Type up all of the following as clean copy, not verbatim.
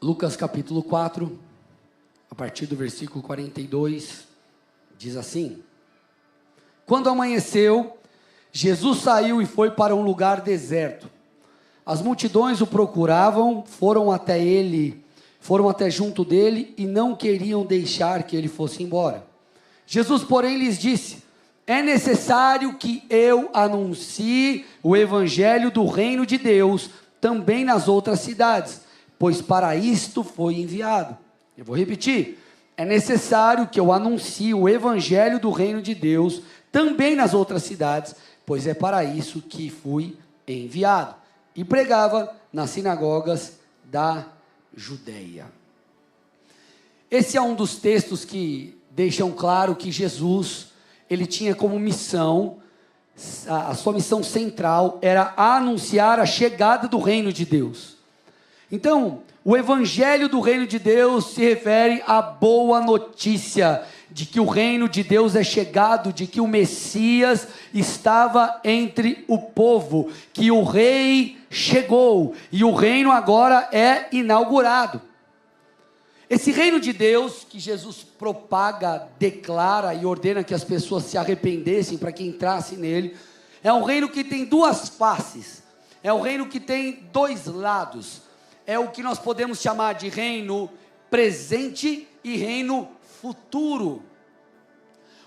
Lucas capítulo 4, a partir do versículo 42, diz assim: Quando amanheceu, Jesus saiu e foi para um lugar deserto. As multidões o procuravam, foram até junto dele e não queriam deixar que ele fosse embora. Jesus, porém, lhes disse: é necessário que eu anuncie o evangelho do reino de Deus também nas outras cidades, pois para isto foi enviado. Eu vou repetir: é necessário que eu anuncie o evangelho do reino de Deus também nas outras cidades, pois é para isso que fui enviado. E pregava nas sinagogas da Judeia. Esse é um dos textos que deixam claro que Jesus, ele tinha como missão, a sua missão central era anunciar a chegada do reino de Deus. Então, o evangelho do reino de Deus se refere à boa notícia de que o reino de Deus é chegado, de que o Messias estava entre o povo, que o rei chegou e o reino agora é inaugurado. Esse reino de Deus que Jesus propaga, declara e ordena que as pessoas se arrependessem para que entrassem nele, é um reino que tem duas faces, é um reino que tem dois lados, é o que nós podemos chamar de reino presente e reino futuro.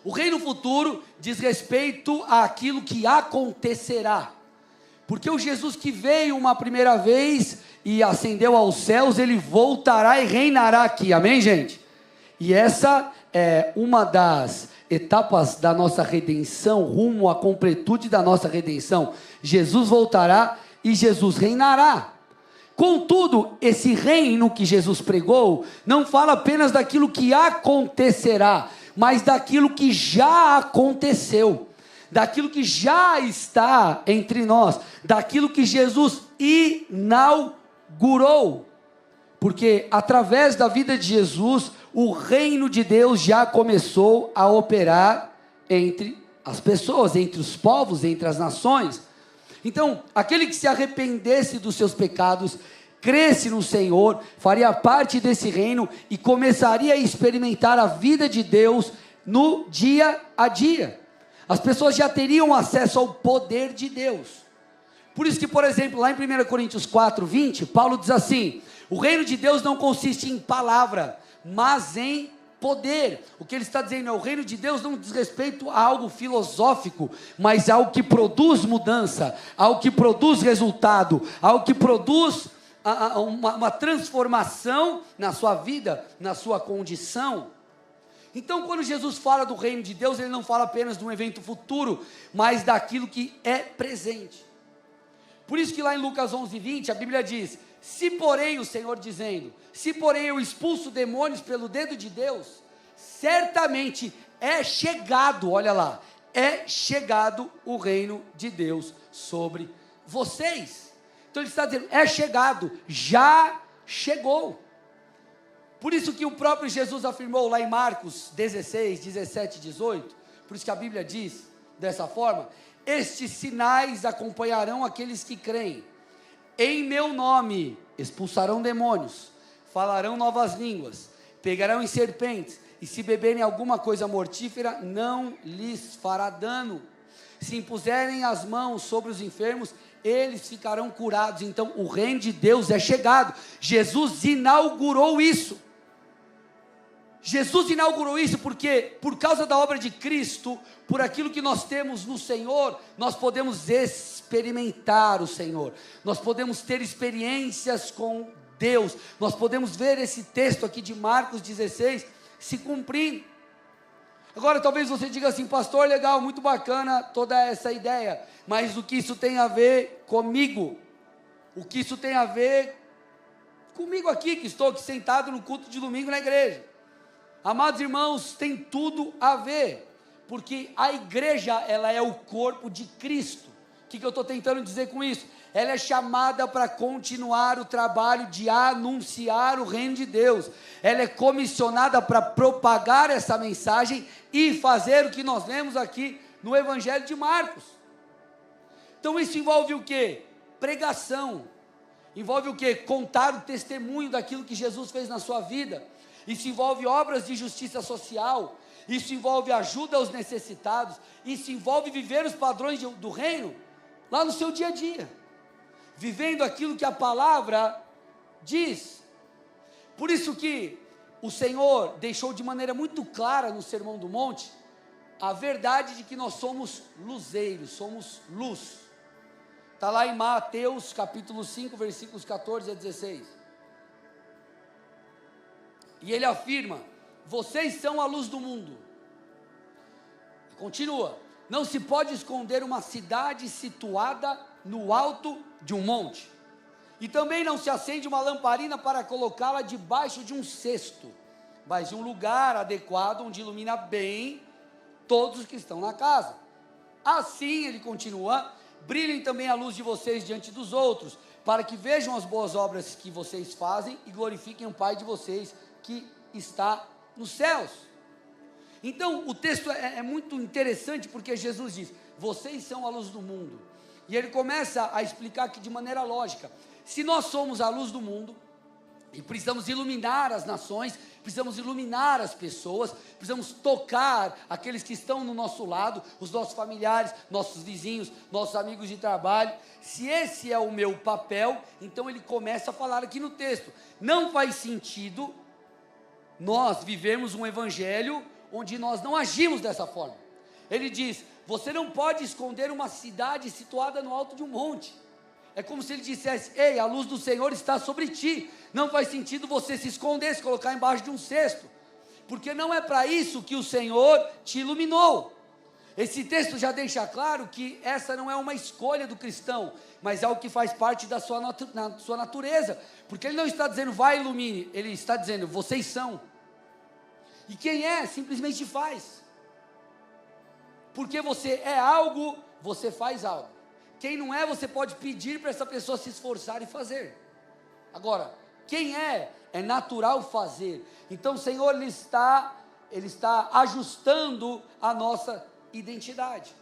O reino futuro diz respeito àquilo que acontecerá, porque o Jesus que veio uma primeira vez e ascendeu aos céus, ele voltará e reinará aqui, amém, gente? E essa é uma das etapas da nossa redenção, rumo à completude da nossa redenção. Jesus voltará e Jesus reinará. Contudo, esse reino que Jesus pregou, não fala apenas daquilo que acontecerá, mas daquilo que já aconteceu, daquilo que já está entre nós, daquilo que Jesus inaugurou, porque através da vida de Jesus, o reino de Deus já começou a operar entre as pessoas, entre os povos, entre as nações. Então, aquele que se arrependesse dos seus pecados, cresce no Senhor, faria parte desse reino e começaria a experimentar a vida de Deus no dia a dia. As pessoas já teriam acesso ao poder de Deus. Por isso que, por exemplo, lá em 1 Coríntios 4, 20, Paulo diz assim: o reino de Deus não consiste em palavra, mas em poder. O que ele está dizendo é: o reino de Deus não diz respeito a algo filosófico, mas a algo que produz mudança, algo que produz resultado, algo que produz uma transformação na sua vida, na sua condição. Então, quando Jesus fala do reino de Deus, ele não fala apenas de um evento futuro, mas daquilo que é presente. Por isso que lá em Lucas 11, 20, a Bíblia diz: se porém, o Senhor dizendo, se porém eu expulso demônios pelo dedo de Deus, certamente é chegado, olha lá, é chegado o reino de Deus sobre vocês. Então ele está dizendo, é chegado, já chegou. Por isso que o próprio Jesus afirmou lá em Marcos 16, 17 e 18, por isso que a Bíblia diz dessa forma: estes sinais acompanharão aqueles que creem. Em meu nome expulsarão demônios, falarão novas línguas, pegarão em serpentes, e se beberem alguma coisa mortífera, não lhes fará dano. Se impuserem as mãos sobre os enfermos, eles ficarão curados. Então o reino de Deus é chegado. Jesus inaugurou isso. Jesus inaugurou isso porque, por causa da obra de Cristo, por aquilo que nós temos no Senhor, nós podemos experimentar o Senhor, nós podemos ter experiências com Deus, nós podemos ver esse texto aqui de Marcos 16 se cumprindo. Agora talvez você diga assim: pastor, legal, muito bacana toda essa ideia, mas o que isso tem a ver comigo? O que isso tem a ver comigo aqui, que estou aqui sentado no culto de domingo na igreja? Amados irmãos, tem tudo a ver, porque a igreja, ela é o corpo de Cristo. O que eu estou tentando dizer com isso? Ela é chamada para continuar o trabalho de anunciar o reino de Deus, ela é comissionada para propagar essa mensagem e fazer o que nós lemos aqui no Evangelho de Marcos. Então isso envolve o quê? Pregação, Envolve o quê? Contar o testemunho daquilo que Jesus fez na sua vida. Isso envolve obras de justiça social. Isso envolve ajuda aos necessitados. Isso envolve viver os padrões do reino lá no seu dia a dia, vivendo aquilo que a palavra diz. Por isso que o Senhor deixou de maneira muito clara no Sermão do Monte a verdade de que nós somos luzeiros, somos luz. Está lá em Mateus capítulo 5, versículos 14 a 16. E ele afirma: vocês são a luz do mundo. Continua: não se pode esconder uma cidade situada no alto de um monte. E também não se acende uma lamparina para colocá-la debaixo de um cesto, mas de um lugar adequado onde ilumina bem todos os que estão na casa. Assim, ele continua: brilhem também a luz de vocês diante dos outros, para que vejam as boas obras que vocês fazem e glorifiquem o Pai de vocês que está nos céus. Então, o texto é muito interessante, porque Jesus diz: vocês são a luz do mundo. E ele começa a explicar aqui de maneira lógica: se nós somos a luz do mundo, e precisamos iluminar as nações, precisamos iluminar as pessoas, precisamos tocar aqueles que estão no nosso lado, os nossos familiares, nossos vizinhos, nossos amigos de trabalho. Se esse é o meu papel, então ele começa a falar aqui no texto: não faz sentido nós vivermos um evangelho onde nós não agimos dessa forma. Ele diz: você não pode esconder uma cidade situada no alto de um monte. É como se ele dissesse: ei, a luz do Senhor está sobre ti. Não faz sentido você se esconder, se colocar embaixo de um cesto, porque não é para isso que o Senhor te iluminou. Esse texto já deixa claro que essa não é uma escolha do cristão, mas é o que faz parte da sua natureza, porque ele não está dizendo vai ilumine, ele está dizendo vocês são. E quem é, simplesmente faz. Porque você é algo, você faz algo. Quem não é, você pode pedir para essa pessoa se esforçar e fazer. Agora, quem é natural fazer. Então o Senhor ele está ajustando a nossa identidade.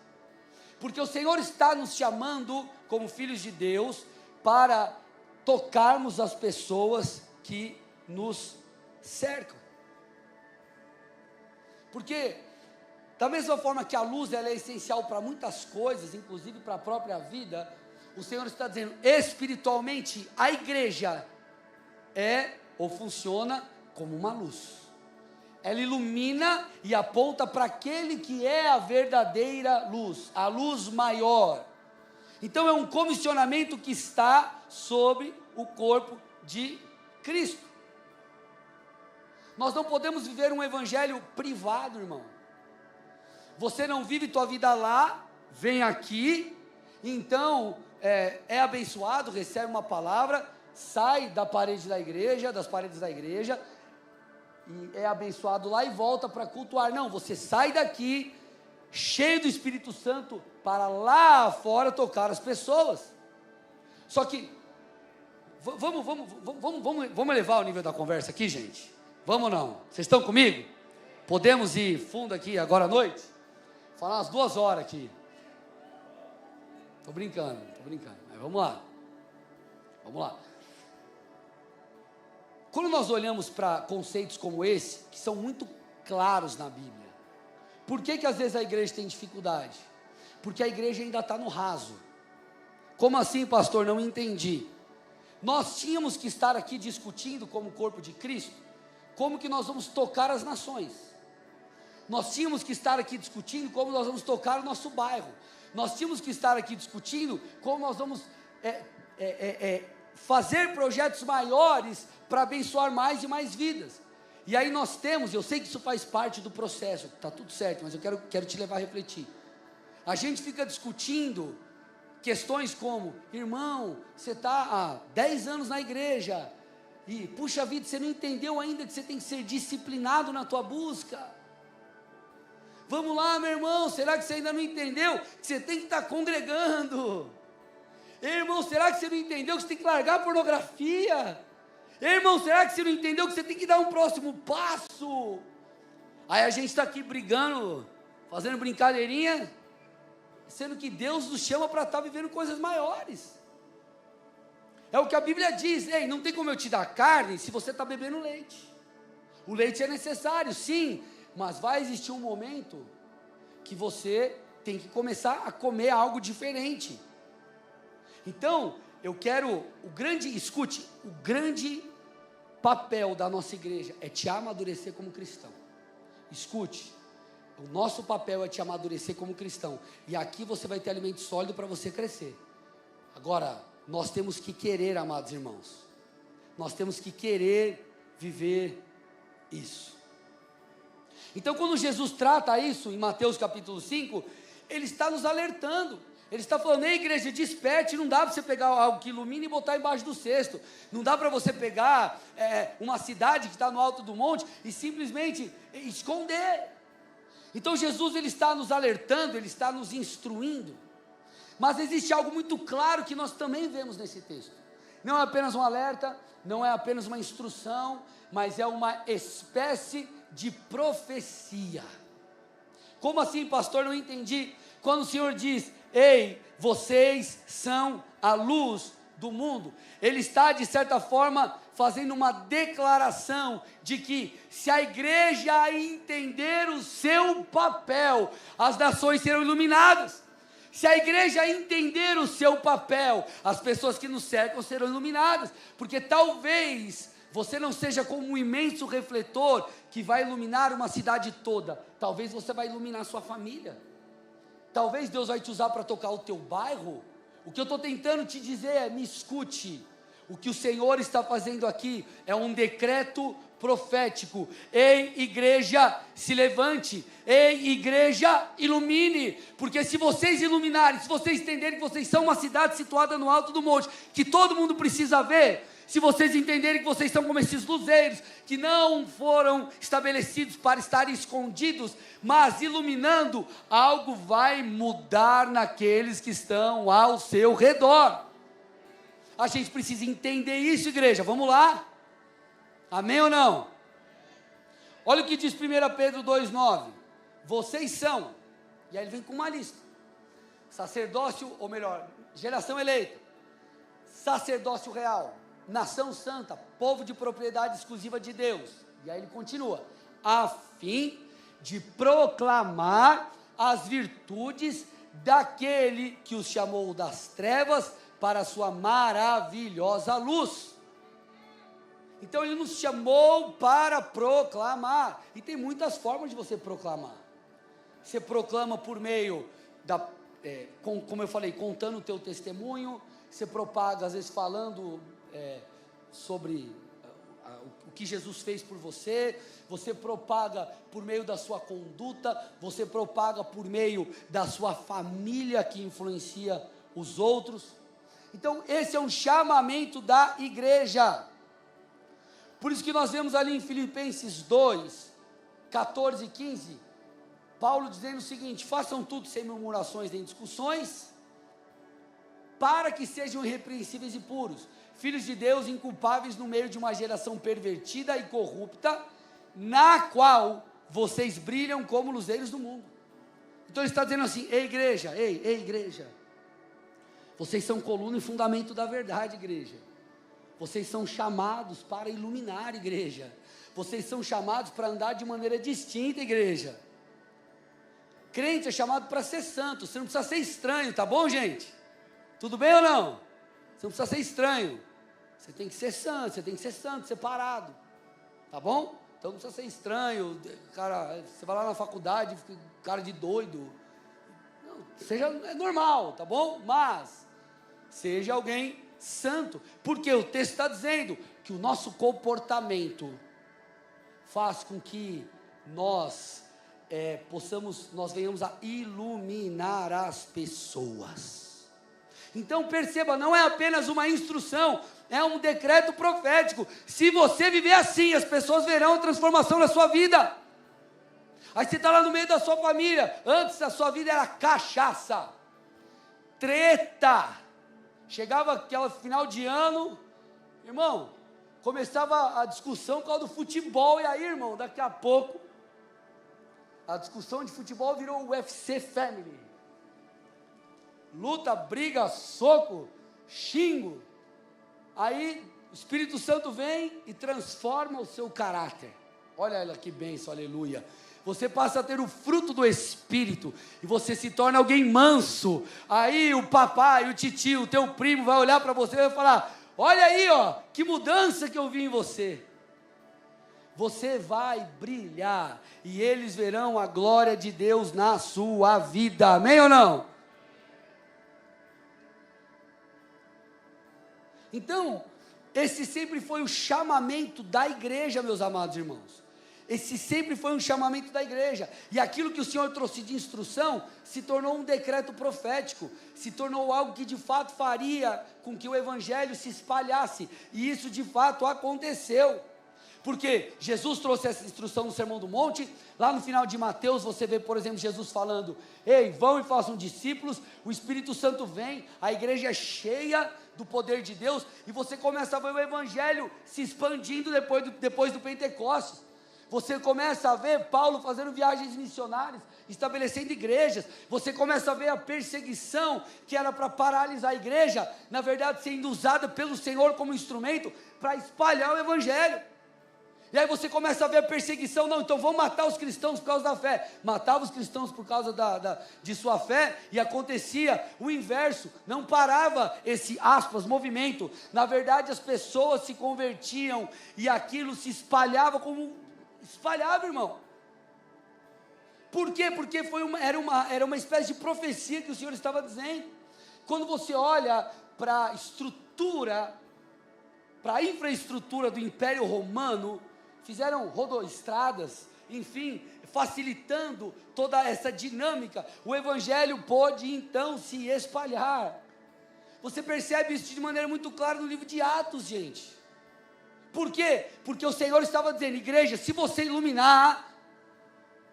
Porque o Senhor está nos chamando como filhos de Deus para tocarmos as pessoas que nos cercam. Porque da mesma forma que a luz ela é essencial para muitas coisas, inclusive para a própria vida, o Senhor está dizendo: espiritualmente a igreja é ou funciona como uma luz. Ela ilumina e aponta para aquele que é a verdadeira luz, a luz maior. Então é um comissionamento que está sobre o corpo de Cristo. Nós não podemos viver um evangelho privado, irmão. Você não vive tua vida lá, vem aqui, então é abençoado, recebe uma palavra, sai da parede da igreja, das paredes da igreja, e é abençoado lá e volta para cultuar. Não, você sai daqui, cheio do Espírito Santo, para lá fora tocar as pessoas. Só que, vamos elevar o nível da conversa aqui, gente? Vamos ou não? Vocês estão comigo? Podemos ir fundo aqui agora à noite? Falar umas 2 horas aqui. Estou brincando, mas vamos lá. Quando nós olhamos para conceitos como esse, que são muito claros na Bíblia, por que às vezes a igreja tem dificuldade? Porque a igreja ainda está no raso. Como assim, pastor? Não entendi. Nós tínhamos que estar aqui discutindo como corpo de Cristo, como que nós vamos tocar as nações. Nós tínhamos que estar aqui discutindo como nós vamos tocar o nosso bairro. Nós tínhamos que estar aqui discutindo como nós vamos fazer projetos maiores para abençoar mais e mais vidas. E aí nós temos, eu sei que isso faz parte do processo, está tudo certo, mas eu quero te levar a refletir. A gente fica discutindo questões como: irmão, você está há 10 anos na igreja, e puxa vida, você não entendeu ainda que você tem que ser disciplinado na tua busca. Vamos lá, meu irmão, será que você ainda não entendeu que você tem que estar congregando? Irmão, será que você não entendeu que você tem que largar a pornografia? Irmão, será que você não entendeu que você tem que dar um próximo passo? Aí a gente está aqui brigando, fazendo brincadeirinha, sendo que Deus nos chama para estar vivendo coisas maiores. É o que a Bíblia diz. Ei, não tem como eu te dar carne se você está bebendo leite. O leite é necessário, sim, mas vai existir um momento que você tem que começar a comer algo diferente. Então, eu quero, escute, o grande papel da nossa igreja é te amadurecer como cristão. Escute, o nosso papel é te amadurecer como cristão, e aqui você vai ter alimento sólido para você crescer. Agora, nós temos que querer, amados irmãos, nós temos que querer viver isso. Então, quando Jesus trata isso, em Mateus capítulo 5, ele está nos alertando, ele está falando: ei, igreja, desperte. Não dá para você pegar algo que ilumina e botar embaixo do cesto, não dá para você pegar uma cidade que está no alto do monte e simplesmente esconder. Então Jesus, ele está nos alertando, ele está nos instruindo, mas existe algo muito claro que nós também vemos nesse texto. Não é apenas um alerta, não é apenas uma instrução, mas é uma espécie de profecia. Como assim, pastor? Não entendi. Quando o Senhor diz: ei, vocês são a luz do mundo, ele está, de certa forma, fazendo uma declaração de que, se a igreja entender o seu papel, as nações serão iluminadas. Se a igreja entender o seu papel, as pessoas que nos cercam serão iluminadas, porque talvez você não seja como um imenso refletor que vai iluminar uma cidade toda, talvez você vai iluminar sua família, talvez Deus vai te usar para tocar o teu bairro. O que eu estou tentando te dizer é: me escute, o que o Senhor está fazendo aqui é um decreto profético. Ei, igreja, se levante. Ei, igreja, ilumine, porque se vocês iluminarem, se vocês entenderem que vocês são uma cidade situada no alto do monte, que todo mundo precisa ver, se vocês entenderem que vocês são como esses luzeiros, que não foram estabelecidos para estarem escondidos, mas iluminando, algo vai mudar naqueles que estão ao seu redor. A gente precisa entender isso, igreja. Vamos lá? Amém ou não? Olha o que diz 1 Pedro 2,9. Vocês são, e aí ele vem com uma lista: sacerdócio, ou melhor, geração eleita, sacerdócio real, nação santa, povo de propriedade exclusiva de Deus. E aí ele continua: a fim de proclamar as virtudes daquele que os chamou das trevas para a sua maravilhosa luz. Então ele nos chamou para proclamar, e tem muitas formas de você proclamar. Você proclama por meio como eu falei, contando o teu testemunho. Você propaga, às vezes, falando sobre o que Jesus fez por você. Você propaga por meio da sua conduta. Você propaga por meio da sua família, que influencia os outros. Então esse é um chamamento da igreja. Por isso que nós vemos ali em Filipenses 2, 14 e 15, Paulo dizendo o seguinte: façam tudo sem murmurações nem discussões, para que sejam irrepreensíveis e puros, filhos de Deus, inculpáveis no meio de uma geração pervertida e corrupta, na qual vocês brilham como luzeiros do mundo. Então ele está dizendo assim: ei, igreja, ei, igreja, vocês são coluna e fundamento da verdade, igreja. Vocês são chamados para iluminar, igreja. Vocês são chamados para andar de maneira distinta, igreja. Crente é chamado para ser santo. Você não precisa ser estranho, tá bom, gente? Tudo bem ou não? Você não precisa ser estranho. Você tem que ser santo, separado. Tá bom? Então não precisa ser estranho. Cara, você vai lá na faculdade, fica cara de doido. Não, é normal, tá bom? Mas seja alguém santo, porque o texto está dizendo que o nosso comportamento faz com que nós venhamos a iluminar as pessoas. Então perceba, não é apenas uma instrução, é um decreto profético. Se você viver assim, as pessoas verão a transformação na sua vida. Aí você está lá no meio da sua família, antes a sua vida era cachaça, treta. Chegava aquele final de ano, irmão, começava a discussão por causa do futebol, e aí, irmão, daqui a pouco, a discussão de futebol virou o UFC Family. Luta, briga, soco, xingo. Aí o Espírito Santo vem e transforma o seu caráter. Olha ela que bênção, aleluia. Você passa a ter o fruto do Espírito, e você se torna alguém manso. Aí o papai, o titio, o teu primo vai olhar para você e vai falar: olha aí, ó, que mudança que eu vi em você. Você vai brilhar, e eles verão a glória de Deus na sua vida, amém ou não? Então, esse sempre foi o chamamento da igreja, meus amados irmãos. Esse sempre foi um chamamento da igreja, e aquilo que o Senhor trouxe de instrução, se tornou um decreto profético, se tornou algo que de fato faria com que o evangelho se espalhasse, e isso de fato aconteceu. Porque Jesus trouxe essa instrução no Sermão do Monte. Lá no final de Mateus você vê, por exemplo, Jesus falando: ei, vão e façam discípulos. O Espírito Santo vem, a igreja é cheia do poder de Deus, e você começa a ver o evangelho se expandindo depois do Pentecostes. Você começa a ver Paulo fazendo viagens missionárias, estabelecendo igrejas. Você começa a ver a perseguição que era para paralisar a igreja, na verdade sendo usada pelo Senhor como instrumento para espalhar o evangelho. E aí você começa a ver a perseguição. Não, então vamos matar os cristãos por causa da fé. Matava os cristãos por causa de sua fé, e acontecia o inverso. Não parava esse, aspas, movimento. Na verdade as pessoas se convertiam, e aquilo se espalhava como espalhava, irmão. Por quê? Porque era uma espécie de profecia que o Senhor estava dizendo. Quando você olha para a estrutura, para a infraestrutura do Império Romano, fizeram rodoestradas, enfim, facilitando toda essa dinâmica. O evangelho pôde então se espalhar. Você percebe isso de maneira muito clara no livro de Atos, gente. Por quê? Porque o Senhor estava dizendo: igreja, se você iluminar,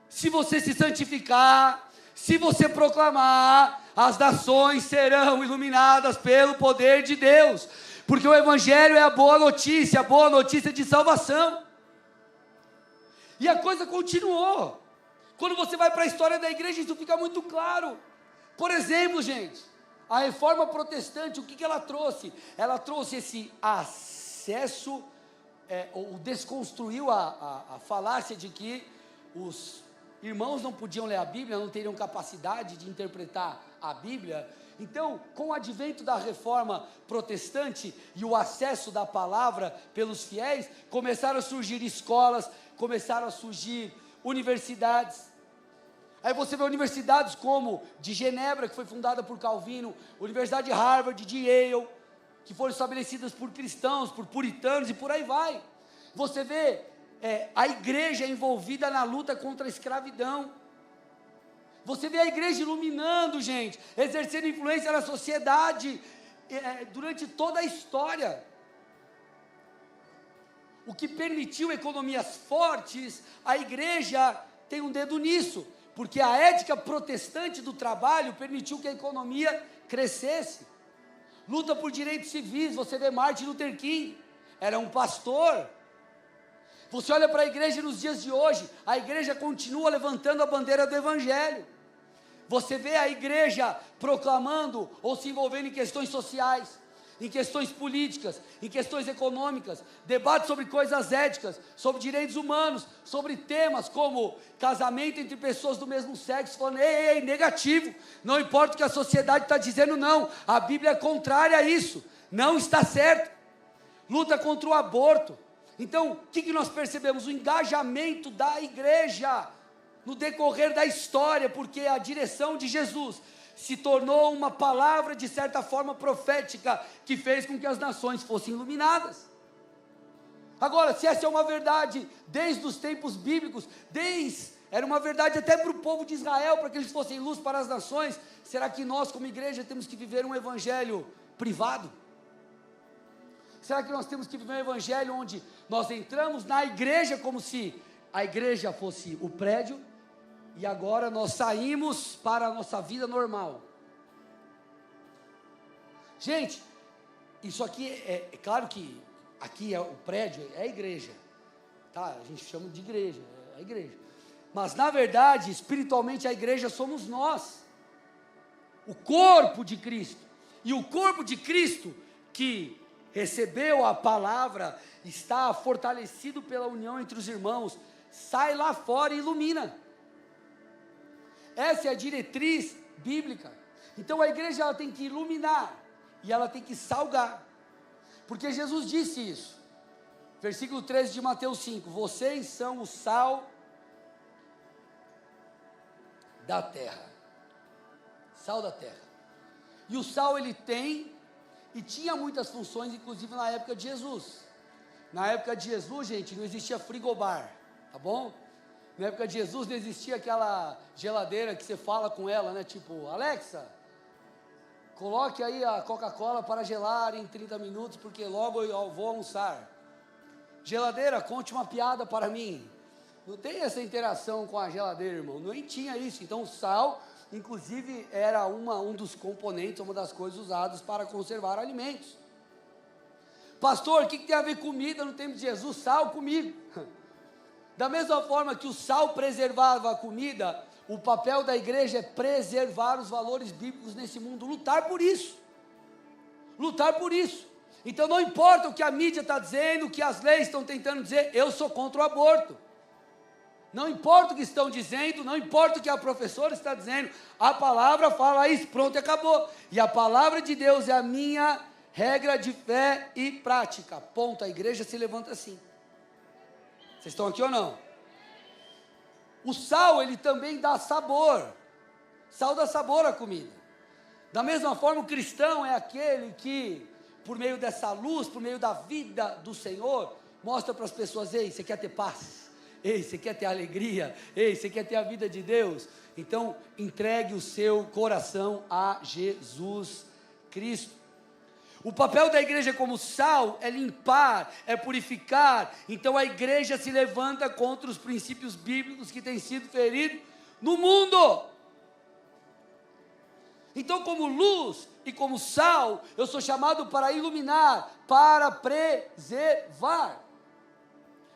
se você se santificar, se você proclamar, as nações serão iluminadas pelo poder de Deus. Porque o evangelho é a boa notícia de salvação. E a coisa continuou. Quando você vai para a história da igreja, isso fica muito claro. Por exemplo, gente, a reforma protestante, o que ela trouxe? Ela trouxe esse acesso, ou desconstruiu a falácia de que os irmãos não podiam ler a Bíblia, não teriam capacidade de interpretar a Bíblia. Então, com o advento da reforma protestante e o acesso da palavra pelos fiéis, começaram a surgir escolas, começaram a surgir universidades. Aí você vê universidades como de Genebra, que foi fundada por Calvino, Universidade de Harvard, de Yale, que foram estabelecidas por cristãos, por puritanos, e por aí vai. Você vê a igreja envolvida na luta contra a escravidão. Você vê a igreja iluminando, gente, exercendo influência na sociedade, durante toda a história. O que permitiu economias fortes, a igreja tem um dedo nisso, porque a ética protestante do trabalho permitiu que a economia crescesse. Luta por direitos civis, você vê Martin Luther King, era um pastor. Você olha para a igreja nos dias de hoje, a igreja continua levantando a bandeira do evangelho. Você vê a igreja proclamando ou se envolvendo em questões sociais, em questões políticas, em questões econômicas, debate sobre coisas éticas, sobre direitos humanos, sobre temas como casamento entre pessoas do mesmo sexo, falando: ei, negativo, não importa o que a sociedade está dizendo, não, a Bíblia é contrária a isso, não está certo. Luta contra o aborto. Então, o que nós percebemos? O engajamento da igreja no decorrer da história, porque a direção de Jesus se tornou uma palavra de certa forma profética, que fez com que as nações fossem iluminadas. Agora, se essa é uma verdade desde os tempos bíblicos, era uma verdade até para o povo de Israel, para que eles fossem luz para as nações, será que nós como igreja temos que viver um evangelho privado? Será que nós temos que viver um evangelho onde nós entramos na igreja como se a igreja fosse o prédio, e agora nós saímos para a nossa vida normal? Gente, isso aqui é claro que aqui é o prédio, é a igreja, tá? A gente chama de igreja, é a igreja. Mas na verdade, espiritualmente, a igreja somos nós, o corpo de Cristo. E o corpo de Cristo que recebeu a palavra, está fortalecido pela união entre os irmãos, sai lá fora e ilumina. Essa é a diretriz bíblica. Então a igreja ela tem que iluminar e ela tem que salgar, porque Jesus disse isso. Versículo 13 de Mateus 5: vocês são o sal da terra. Sal da terra. E o sal ele tem e tinha muitas funções, inclusive na época de Jesus. Na época de Jesus, gente, não existia frigobar, tá bom? Na época de Jesus não existia aquela geladeira que você fala com ela, né? Tipo, Alexa, coloque aí a Coca-Cola para gelar em 30 minutos, porque logo eu vou almoçar. Geladeira, conte uma piada para mim. Não tem essa interação com a geladeira, irmão. Nem tinha isso. Então o sal, inclusive, era um dos componentes, uma das coisas usadas para conservar alimentos. Pastor, o que tem a ver comida no tempo de Jesus? Sal comigo. Da mesma forma que o sal preservava a comida, o papel da igreja é preservar os valores bíblicos nesse mundo, lutar por isso. Lutar por isso. Então não importa o que a mídia está dizendo, o que as leis estão tentando dizer, eu sou contra o aborto. Não importa o que estão dizendo, não importa o que a professora está dizendo, a palavra fala isso, pronto e acabou. E a palavra de Deus é a minha regra de fé e prática. Ponto. A igreja se levanta assim. Vocês estão aqui ou não? O sal, ele também dá sabor. Sal dá sabor à comida. Da mesma forma, o cristão é aquele que, por meio dessa luz, por meio da vida do Senhor, mostra para as pessoas: ei, você quer ter paz? Ei, você quer ter alegria? Ei, você quer ter a vida de Deus? Então, entregue o seu coração a Jesus Cristo. O papel da igreja como sal é limpar, é purificar. Então a igreja se levanta contra os princípios bíblicos que têm sido feridos no mundo. Então, como luz e como sal, eu sou chamado para iluminar, para preservar.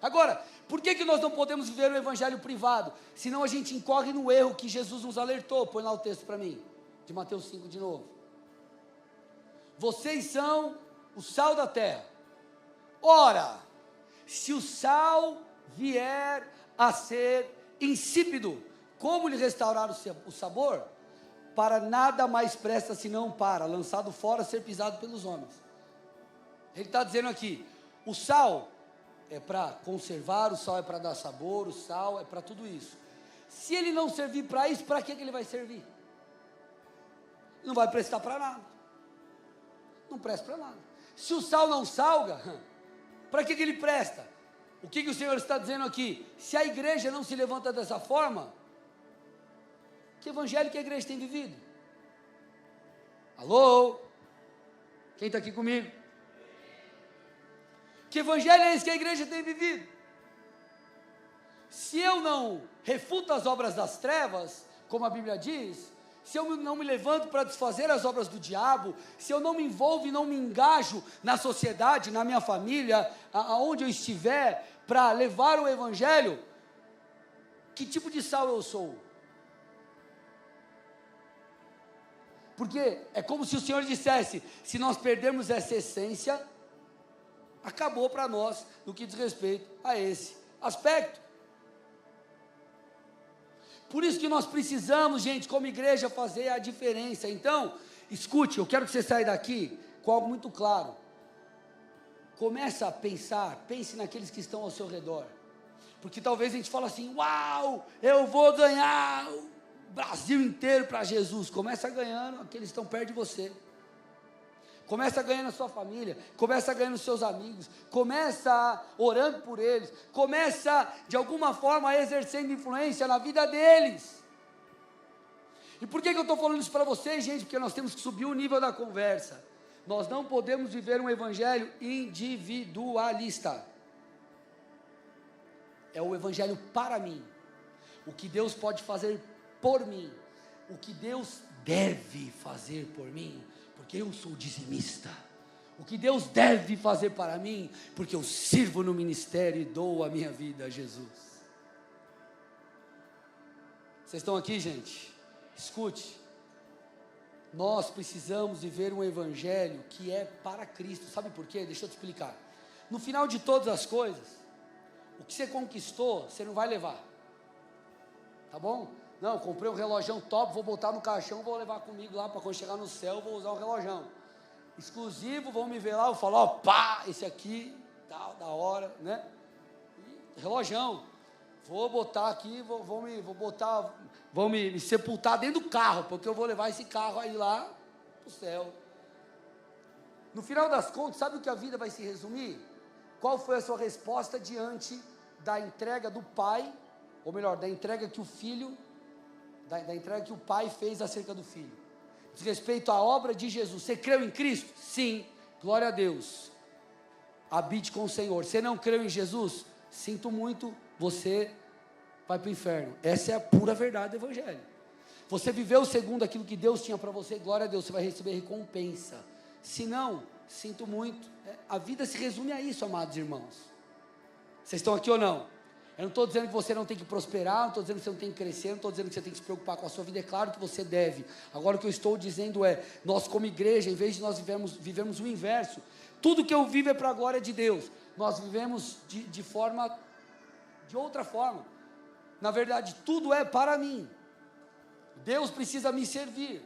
Agora, por que nós não podemos viver o evangelho privado? Senão a gente incorre no erro que Jesus nos alertou. Põe lá o texto para mim, de Mateus 5 de novo. Vocês são o sal da terra. Ora, se o sal vier a ser insípido, como lhe restaurar o sabor? Para nada mais presta senão para, lançado fora, ser pisado pelos homens. Ele está dizendo aqui, o sal é para conservar, o sal é para dar sabor, o sal é para tudo isso. Se ele não servir para isso, para que ele vai servir? Não vai prestar para nada. Não presta para nada. Se o sal não salga, para que ele presta? O que o Senhor está dizendo aqui? Se a igreja não se levanta dessa forma, que evangelho que a igreja tem vivido? Alô? Quem está aqui comigo? Que evangelho é esse que a igreja tem vivido? Se eu não refuto as obras das trevas, como a Bíblia diz, se eu não me levanto para desfazer as obras do diabo, se eu não me envolvo e não me engajo na sociedade, na minha família, aonde eu estiver, para levar o evangelho, que tipo de sal eu sou? Porque é como se o Senhor dissesse: se nós perdermos essa essência, acabou para nós no que diz respeito a esse aspecto. Por isso que nós precisamos, gente, como igreja, fazer a diferença. Então, escute, eu quero que você saia daqui com algo muito claro. Começa a pensar, pense naqueles que estão ao seu redor. Porque talvez a gente fale assim: uau, eu vou ganhar o Brasil inteiro para Jesus. Começa ganhando aqueles que estão perto de você. Começa ganhando a sua família, começa ganhando os seus amigos, começa orando por eles, começa de alguma forma exercendo influência na vida deles. E por que eu estou falando isso para vocês, gente? Porque nós temos que subir o nível da conversa. Nós não podemos viver um evangelho individualista. É o evangelho para mim. O que Deus pode fazer por mim. O que Deus deve fazer por mim. Porque eu sou dizimista. O que Deus deve fazer para mim, porque eu sirvo no ministério e dou a minha vida a Jesus. Vocês estão aqui, gente? Escute. Nós precisamos viver um evangelho que é para Cristo. Sabe por quê? Deixa eu te explicar. No final de todas as coisas, o que você conquistou, você não vai levar. Tá bom? Não, comprei um relógio top, vou botar no caixão, vou levar comigo lá para quando chegar no céu, vou usar o relógio. Exclusivo, vão me ver lá, eu falo, ó, pá, esse aqui, tá, da hora, né? E, relógio. Vou botar aqui, vão me sepultar dentro do carro, porque eu vou levar esse carro aí lá pro céu. No final das contas, sabe o que a vida vai se resumir? Qual foi a sua resposta diante da entrega do pai, ou melhor, da entrega que o filho, da entrega que o pai fez acerca do filho? Diz respeito à obra de Jesus. Você creu em Cristo? Sim, glória a Deus. Habite com o Senhor. Você não creu em Jesus? Sinto muito, você vai para o inferno. Essa é a pura verdade do evangelho. Você viveu segundo aquilo que Deus tinha para você, glória a Deus, você vai receber recompensa. Se não, sinto muito. A vida se resume a isso, amados irmãos. Vocês estão aqui ou não? Eu não estou dizendo que você não tem que prosperar, não estou dizendo que você não tem que crescer, não estou dizendo que você tem que se preocupar com a sua vida, é claro que você deve. Agora o que eu estou dizendo é, nós como igreja, em vez de nós vivemos o inverso, tudo que eu vivo é para a glória de Deus, nós vivemos de outra forma. Na verdade, tudo é para mim. Deus precisa me servir.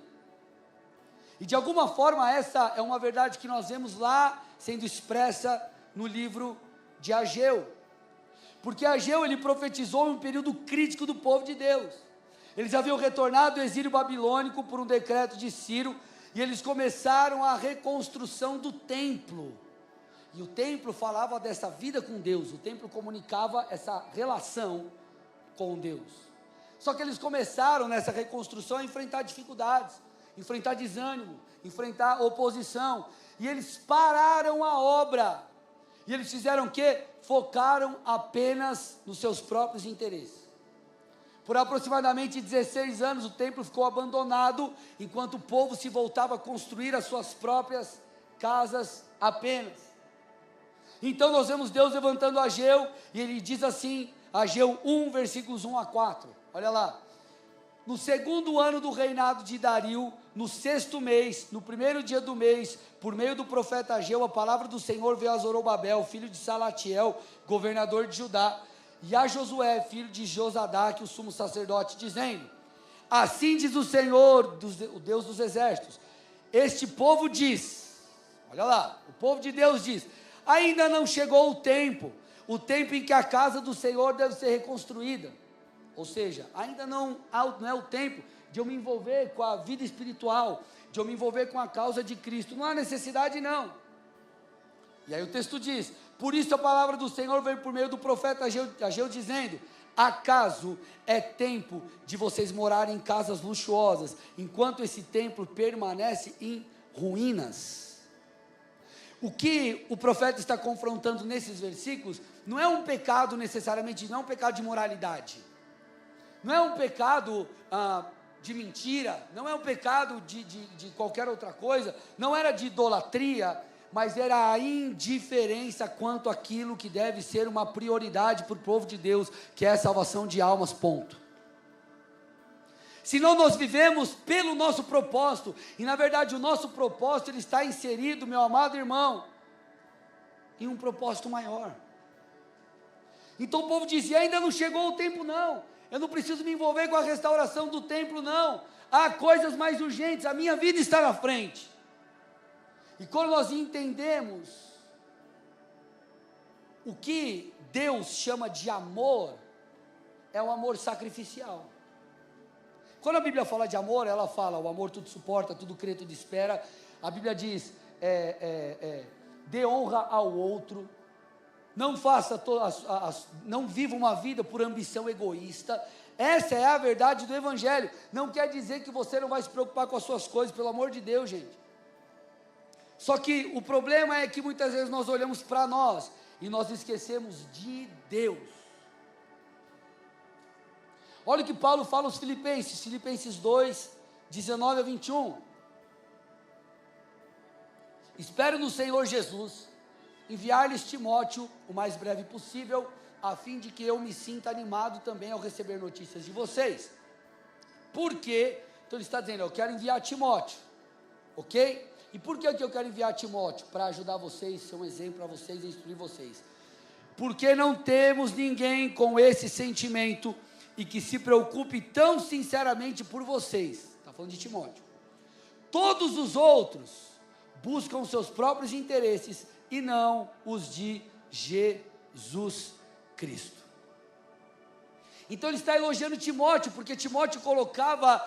E de alguma forma essa é uma verdade que nós vemos lá sendo expressa no livro de Ageu. Porque Ageu, ele profetizou em um período crítico do povo de Deus. Eles haviam retornado do exílio babilônico por um decreto de Ciro, e eles começaram a reconstrução do templo. E o templo falava dessa vida com Deus, o templo comunicava essa relação com Deus. Só que eles começaram nessa reconstrução a enfrentar dificuldades, enfrentar desânimo, enfrentar oposição, e eles pararam a obra. E eles fizeram o quê? Focaram apenas nos seus próprios interesses. Por aproximadamente 16 anos o templo ficou abandonado, enquanto o povo se voltava a construir as suas próprias casas apenas. Então nós vemos Deus levantando Ageu, e ele diz assim, Ageu 1, versículos 1 a 4, olha lá. No segundo ano do reinado de Dario, no sexto mês, no primeiro dia do mês, por meio do profeta Ageu, a palavra do Senhor veio a Zorobabel, filho de Salatiel, governador de Judá, e a Josué, filho de Josadaque, o sumo sacerdote, dizendo, assim diz o Senhor, o Deus dos exércitos, este povo diz, olha lá, o povo de Deus diz, ainda não chegou o tempo em que a casa do Senhor deve ser reconstruída. Ou seja, ainda não é o tempo de eu me envolver com a vida espiritual, de eu me envolver com a causa de Cristo. Não há necessidade não. E aí o texto diz, por isso a palavra do Senhor veio por meio do profeta Ageu dizendo, acaso é tempo de vocês morarem em casas luxuosas, enquanto esse templo permanece em ruínas? O que o profeta está confrontando nesses versículos, não é um pecado necessariamente, não é um pecado de moralidade, não é um pecado de mentira, não é um pecado de qualquer outra coisa, não era de idolatria, mas era a indiferença quanto àquilo que deve ser uma prioridade para o povo de Deus, que é a salvação de almas, ponto. Senão nós vivemos pelo nosso propósito, e na verdade o nosso propósito ele está inserido, meu amado irmão, em um propósito maior. Então o povo dizia, ainda não chegou o tempo não, eu não preciso me envolver com a restauração do templo não, há coisas mais urgentes, a minha vida está na frente. E quando nós entendemos o que Deus chama de amor, é o amor sacrificial. Quando a Bíblia fala de amor, ela fala, o amor tudo suporta, tudo crê, tudo espera. A Bíblia diz, dê honra ao outro, não faça, não viva uma vida por ambição egoísta. Essa é a verdade do Evangelho. Não quer dizer que você não vai se preocupar com as suas coisas, pelo amor de Deus, gente. Só que o problema é que muitas vezes nós olhamos para nós, e nós esquecemos de Deus. Olha o que Paulo fala aos Filipenses 2, 19 a 21. Espero no Senhor Jesus enviar-lhes Timóteo o mais breve possível, a fim de que eu me sinta animado também ao receber notícias de vocês. Por quê? Então ele está dizendo, eu quero enviar Timóteo. ok? E por que eu quero enviar Timóteo? Para ajudar vocês, ser um exemplo para vocês e instruir vocês. Porque não temos ninguém com esse sentimento e que se preocupe tão sinceramente por vocês. Está falando de Timóteo. Todos os outros buscam seus próprios interesses e não os de Jesus Cristo. Então ele está elogiando Timóteo, porque Timóteo colocava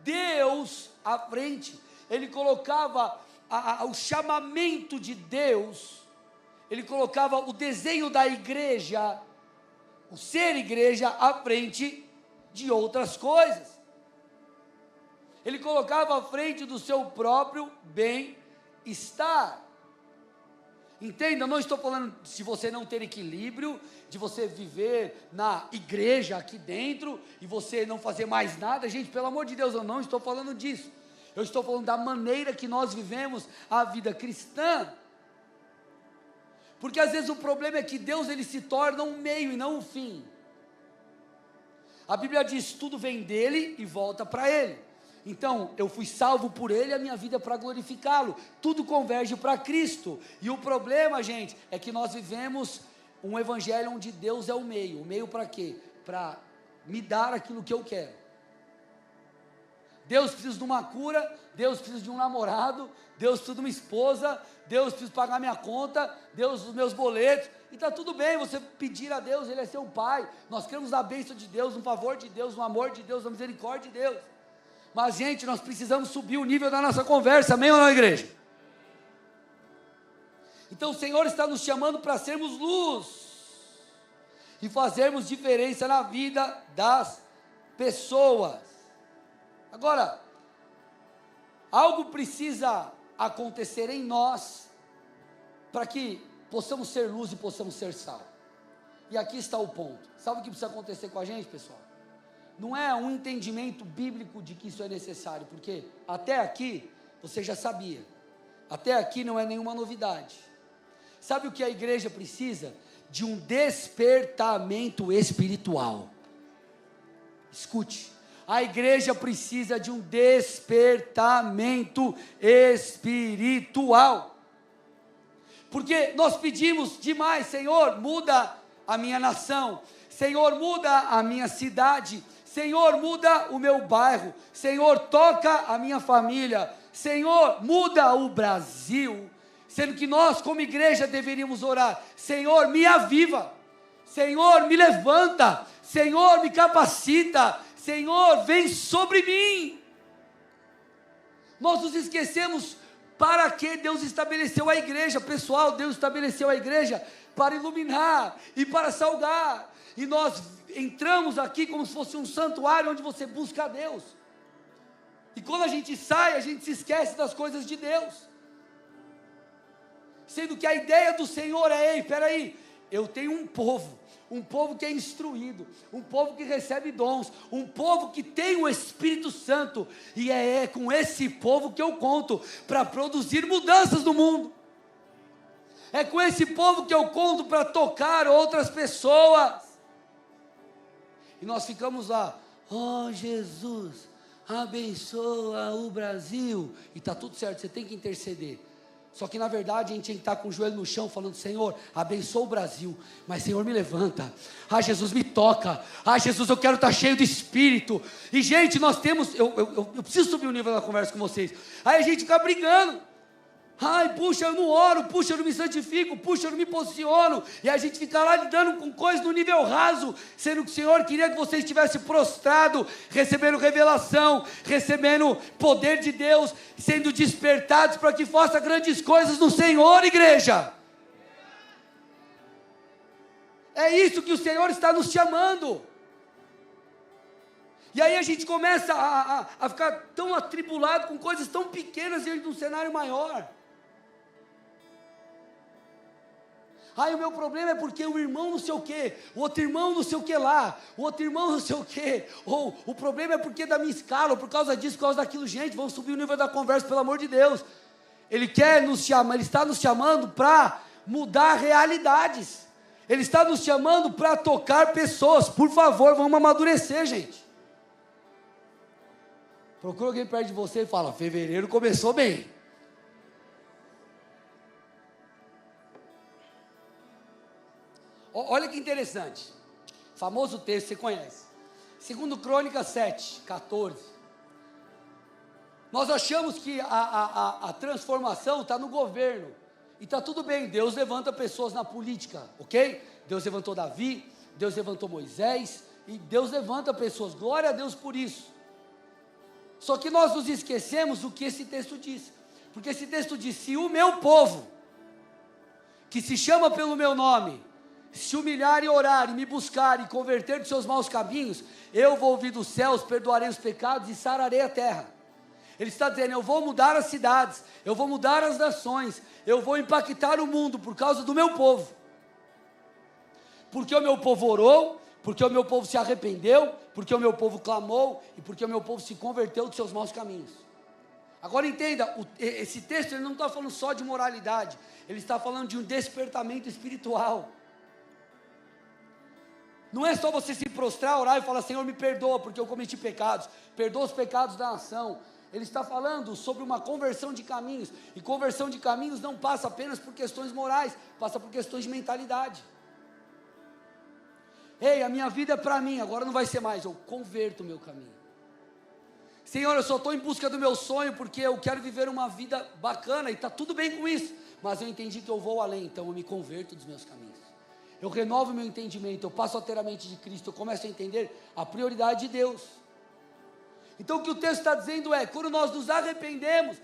Deus à frente, ele colocava o chamamento de Deus, ele colocava o desenho da igreja, o ser igreja à frente de outras coisas. Ele colocava à frente do seu próprio bem-estar. Entenda, eu não estou falando de você não ter equilíbrio, de você viver na igreja aqui dentro e você não fazer mais nada. Gente, pelo amor de Deus, eu não estou falando disso. Eu estou falando da maneira que nós vivemos a vida cristã. Porque às vezes o problema é que Deus ele se torna um meio e não um fim. A Bíblia diz, tudo vem dele e volta para ele. Então, eu fui salvo por ele, a minha vida é para glorificá-lo. Tudo converge para Cristo. E o problema, gente, é que nós vivemos um evangelho onde Deus é o meio. O meio para quê? Para me dar aquilo que eu quero. Deus precisa de uma cura, Deus precisa de um namorado, Deus precisa de uma esposa, Deus precisa pagar minha conta, Deus os meus boletos. E está tudo bem você pedir a Deus, Ele é seu Pai. Nós queremos a bênção de Deus, um favor de Deus, um amor de Deus, uma misericórdia de Deus. Mas, gente, nós precisamos subir o nível da nossa conversa, amém ou não, igreja? Então, o Senhor está nos chamando para sermos luz e fazermos diferença na vida das pessoas. Agora, algo precisa acontecer em nós para que possamos ser luz e possamos ser sal. E aqui está o ponto. Sabe o que precisa acontecer com a gente, pessoal? Não é um entendimento bíblico de que isso é necessário, porque até aqui você já sabia, até aqui não é nenhuma novidade. Sabe o que a igreja precisa? De um despertamento espiritual. Escute, a igreja precisa de um despertamento espiritual, porque nós pedimos demais, Senhor, muda a minha nação, Senhor, muda a minha cidade, Senhor, muda o meu bairro, Senhor, toca a minha família, Senhor, muda o Brasil, sendo que nós como igreja deveríamos orar, Senhor, me aviva, Senhor, me levanta, Senhor, me capacita, Senhor, vem sobre mim. Nós nos esquecemos para que Deus estabeleceu a igreja, pessoal, Deus estabeleceu a igreja para iluminar e para salgar, e nós entramos aqui como se fosse um santuário onde você busca a Deus, e quando a gente sai, a gente se esquece das coisas de Deus, sendo que a ideia do Senhor é, ei, peraí, eu tenho um povo que é instruído, um povo que recebe dons, um povo que tem o Espírito Santo, e é com esse povo que eu conto, para produzir mudanças no mundo, é com esse povo que eu conto para tocar outras pessoas, e nós ficamos lá, oh Jesus, abençoa o Brasil, e está tudo certo, você tem que interceder, só que na verdade a gente tem que estar com o joelho no chão, falando, Senhor, abençoa o Brasil, mas Senhor me levanta, Jesus me toca, Jesus eu quero estar cheio do Espírito, e gente nós temos, eu preciso subir o nível da conversa com vocês, aí a gente fica brigando, puxa eu não oro, puxa eu não me santifico, puxa eu não me posiciono, e a gente fica lá lidando com coisas no nível raso, sendo que o Senhor queria que você estivesse prostrado, recebendo revelação, recebendo poder de Deus, sendo despertados para que faça grandes coisas no Senhor, igreja. É isso que o Senhor está nos chamando. E aí a gente começa a ficar tão atribulado com coisas tão pequenas diante de um cenário maior. O meu problema é porque o irmão não sei o que, o outro irmão não sei o que lá, o outro irmão não sei o que, ou o problema é porque da minha escala, ou por causa disso, por causa daquilo. Gente, vamos subir o nível da conversa, pelo amor de Deus. Ele quer nos chamar, Ele está nos chamando para mudar realidades, Ele está nos chamando para tocar pessoas. Por favor, vamos amadurecer, gente. Procura alguém perto de você e fala, fevereiro começou bem. Olha que interessante. Famoso texto, você conhece. 2 Crônicas 7, 14. Nós achamos que a transformação está no governo. E está tudo bem, Deus levanta pessoas na política, ok? Deus levantou Davi, Deus levantou Moisés, e Deus levanta pessoas, glória a Deus por isso. Só que nós nos esquecemos do que esse texto diz. Porque esse texto diz, se o meu povo, que se chama pelo meu nome, se humilhar e orar, e me buscar, e converter dos seus maus caminhos, eu vou ouvir dos céus, perdoarei os pecados e sararei a terra. Ele está dizendo, eu vou mudar as cidades, eu vou mudar as nações, eu vou impactar o mundo por causa do meu povo. Porque o meu povo orou, porque o meu povo se arrependeu, porque o meu povo clamou, e porque o meu povo se converteu dos seus maus caminhos. Agora entenda, esse texto ele não está falando só de moralidade, ele está falando de um despertamento espiritual. Não é só você se prostrar, orar e falar, Senhor me perdoa, porque eu cometi pecados, perdoa os pecados da nação. Ele está falando sobre uma conversão de caminhos, e conversão de caminhos não passa apenas por questões morais, passa por questões de mentalidade. Ei, a minha vida é para mim, agora não vai ser mais, eu converto o meu caminho. Senhor, eu só estou em busca do meu sonho, porque eu quero viver uma vida bacana, e está tudo bem com isso, mas eu entendi que eu vou além, então eu me converto dos meus caminhos. Eu renovo meu entendimento, eu passo a ter a mente de Cristo, eu começo a entender a prioridade de Deus. Então o que o texto está dizendo é, quando nós nos arrependemos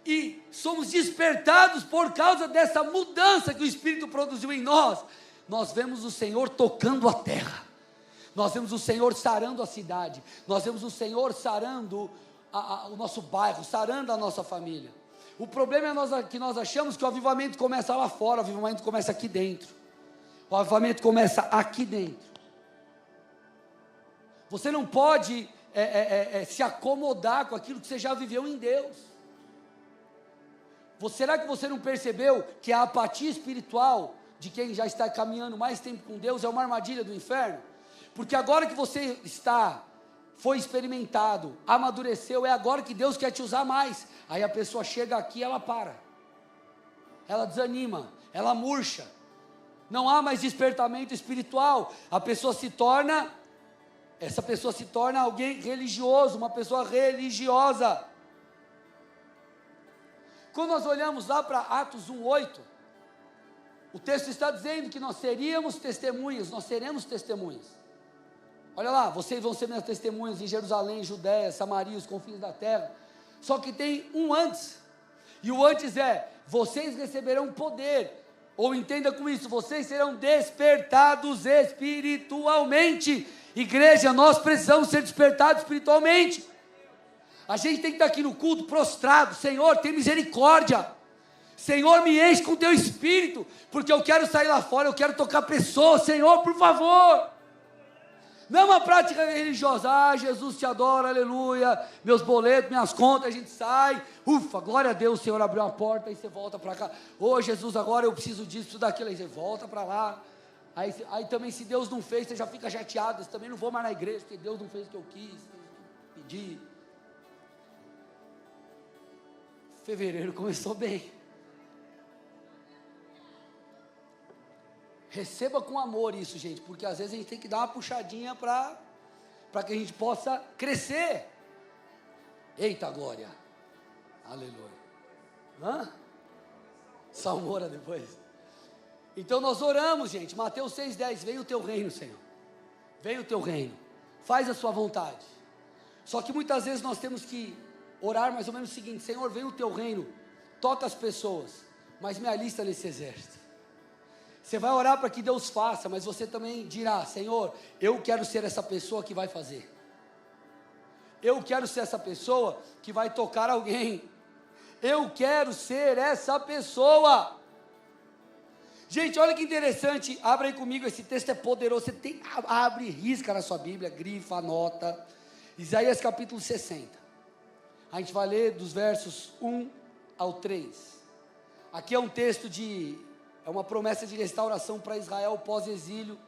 e somos despertados por causa dessa mudança que o Espírito produziu em nós, nós vemos o Senhor tocando a terra, nós vemos o Senhor sarando a cidade, nós vemos o Senhor sarando o nosso bairro, sarando a nossa família. O problema é que nós achamos que o avivamento começa lá fora, o avivamento começa aqui dentro. O avivamento começa aqui dentro. Você não pode se acomodar com aquilo que você já viveu em Deus. Será que você não percebeu que a apatia espiritual de quem já está caminhando mais tempo com Deus é uma armadilha do inferno? Porque agora que você foi experimentado, amadureceu, é agora que Deus quer te usar mais. Aí a pessoa chega aqui e ela para, ela desanima, ela murcha, não há mais despertamento espiritual, essa pessoa se torna alguém religioso, uma pessoa religiosa. Quando nós olhamos lá para Atos 1:8, o texto está dizendo que nós seremos testemunhas, nós seremos testemunhas. Olha lá, vocês vão ser minhas testemunhas em Jerusalém, Judéia, Samaria, os confins da terra. Só que tem um antes, e o antes é, vocês receberão poder, ou entenda com isso, vocês serão despertados espiritualmente. Igreja, nós precisamos ser despertados espiritualmente. A gente tem que estar aqui no culto prostrado, Senhor, tem misericórdia, Senhor, me enche com teu espírito, porque eu quero sair lá fora, eu quero tocar pessoas, Senhor, por favor. Não é uma prática religiosa, Jesus te adora, aleluia, meus boletos, minhas contas, a gente sai, ufa, glória a Deus, o Senhor abriu a porta, aí você volta para cá, Jesus, agora eu preciso disso, preciso daquilo, aí você volta para lá, aí também se Deus não fez, você já fica chateado, você também não vou mais na igreja, porque Deus não fez o que eu quis, pedi. Fevereiro começou bem. Receba com amor isso, gente, porque às vezes a gente tem que dar uma puxadinha para que a gente possa crescer. Eita glória, aleluia. Salmoura depois. Então nós oramos, gente, Mateus 6,10, vem o teu reino, Senhor, vem o teu reino, faz a sua vontade. Só que muitas vezes nós temos que orar mais ou menos o seguinte: Senhor, vem o teu reino, toca as pessoas, mas me alista nesse exército. Você vai orar para que Deus faça, mas você também dirá: Senhor, eu quero ser essa pessoa que vai fazer. Eu quero ser essa pessoa que vai tocar alguém. Eu quero ser essa pessoa. Gente, olha que interessante, abre aí comigo, esse texto é poderoso. Você tem, abre, risca na sua Bíblia, grifa, anota. Isaías capítulo 60. A gente vai ler dos versos 1 ao 3. Aqui é um texto é uma promessa de restauração para Israel pós-exílio,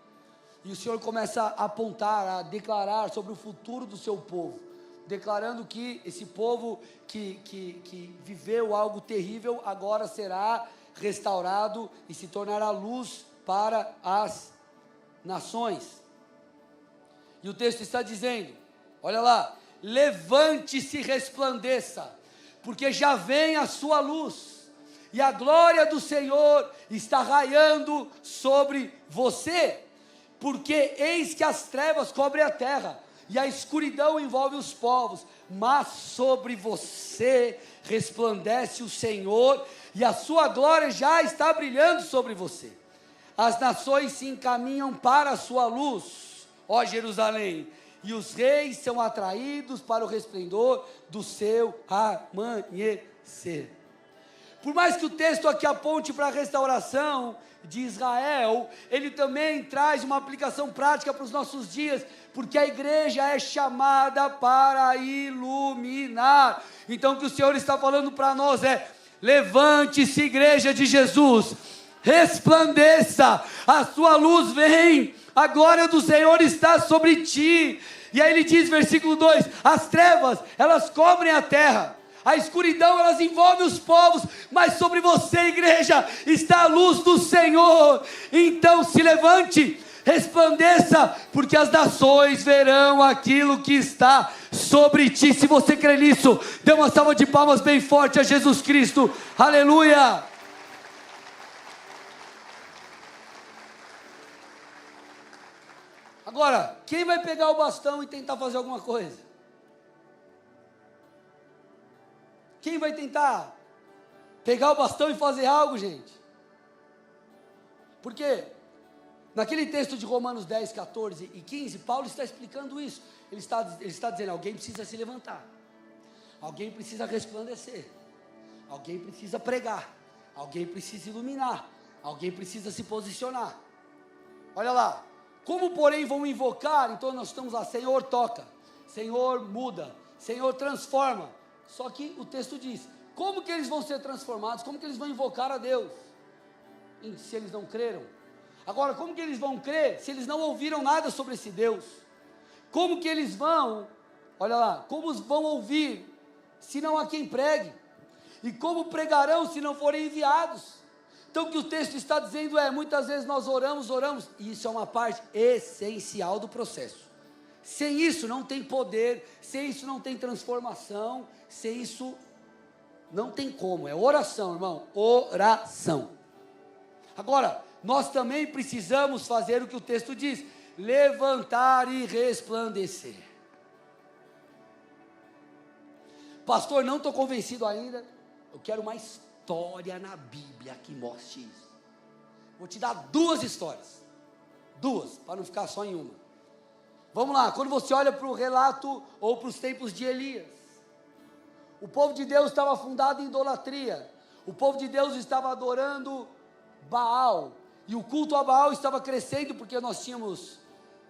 e o Senhor começa a apontar, a declarar sobre o futuro do seu povo, declarando que esse povo que viveu algo terrível, agora será restaurado e se tornará luz para as nações. E o texto está dizendo, olha lá, levante-se e resplandeça, porque já vem a sua luz, e a glória do Senhor está raiando sobre você, porque eis que as trevas cobrem a terra, e a escuridão envolve os povos, mas sobre você resplandece o Senhor, e a sua glória já está brilhando sobre você. As nações se encaminham para a sua luz, ó Jerusalém, e os reis são atraídos para o resplendor do seu amanhecer. Por mais que o texto aqui aponte para a restauração de Israel, ele também traz uma aplicação prática para os nossos dias, porque a igreja é chamada para iluminar. Então o que o Senhor está falando para nós é: levante-se, igreja de Jesus, resplandeça, a sua luz vem, a glória do Senhor está sobre ti. E aí ele diz, versículo 2, as trevas, elas cobrem a terra, a escuridão, elas envolvem os povos, mas sobre você, igreja, está a luz do Senhor. Então se levante, resplandeça, porque as nações verão aquilo que está sobre ti. Se você crê nisso, dê uma salva de palmas bem forte a Jesus Cristo, aleluia. Agora, quem vai pegar o bastão e tentar fazer alguma coisa? Quem vai tentar pegar o bastão e fazer algo, gente? Porque naquele texto de Romanos 10, 14 e 15, Paulo está explicando isso. Ele está dizendo, alguém precisa se levantar, alguém precisa resplandecer, alguém precisa pregar, alguém precisa iluminar, alguém precisa se posicionar. Olha lá, como porém vão invocar? Então nós estamos lá, Senhor toca, Senhor muda, Senhor transforma. Só que o texto diz, como que eles vão ser transformados? Como que eles vão invocar a Deus? Se eles não creram. Agora, como que eles vão crer se eles não ouviram nada sobre esse Deus? Como que eles vão, olha lá, como vão ouvir se não há quem pregue? E como pregarão se não forem enviados? Então o que o texto está dizendo é, muitas vezes nós oramos, e isso é uma parte essencial do processo. Sem isso não tem poder, sem isso não tem transformação, sem isso não tem como, é oração, irmão, oração. Agora, nós também precisamos fazer o que o texto diz, levantar e resplandecer. Pastor, não estou convencido ainda, eu quero uma história na Bíblia que mostre isso. Vou te dar 2 histórias, 2, para não ficar só em uma. Vamos lá, quando você olha para o relato, ou para os tempos de Elias, o povo de Deus estava afundado em idolatria, o povo de Deus estava adorando Baal, e o culto a Baal estava crescendo, porque nós tínhamos